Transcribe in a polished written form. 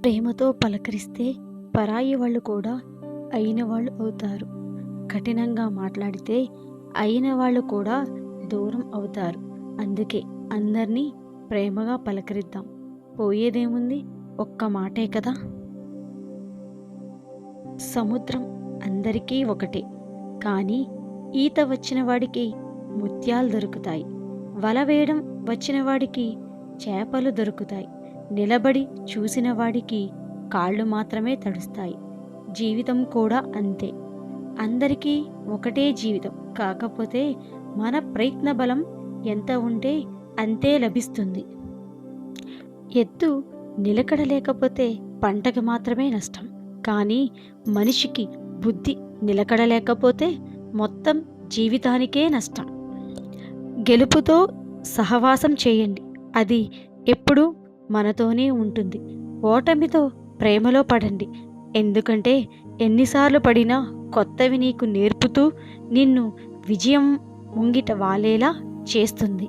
ప్రేమతో పలకరిస్తే పరాయి వాళ్ళు కూడా అయిన వాళ్ళు అవుతారు. కఠినంగా మాట్లాడితే అయిన వాళ్ళు కూడా దూరం అవుతారు. అందుకే అందరినీ ప్రేమగా పలకరిద్దాం. పోయేదేముంది? ఒక్క మాటే కదా. సముద్రం అందరికీ ఒకటే, కానీ ఈత వచ్చిన వాడికి ముత్యాలు దొరుకుతాయి. వల వేయడం వచ్చిన వాడికి చేపలు దొరుకుతాయి. నిలబడి చూసిన వాడికి కాళ్ళు మాత్రమే తడుస్తాయి. జీవితం కూడా అంతే. అందరికీ ఒకటే జీవితం. కాకపోతే మన ప్రయత్న బలం ఎంత ఉంటే అంతే లభిస్తుంది. ఎద్దు నిలకడ లేకపోతే పంటకు మాత్రమే నష్టం. కానీ మనిషికి బుద్ధి నిలకడ లేకపోతే మొత్తం జీవితానికే నష్టం. గెలుపుతో సహవాసం చేయండి, అది ఎప్పుడూ మనతోనే ఉంటుంది. ఓటమితో ప్రేమలో పడండి, ఎందుకంటే ఎన్నిసార్లు పడినా కొత్తవి నీకు నేర్పుతూ నిన్ను విజయం ముంగిట వాలేలా చేస్తుంది.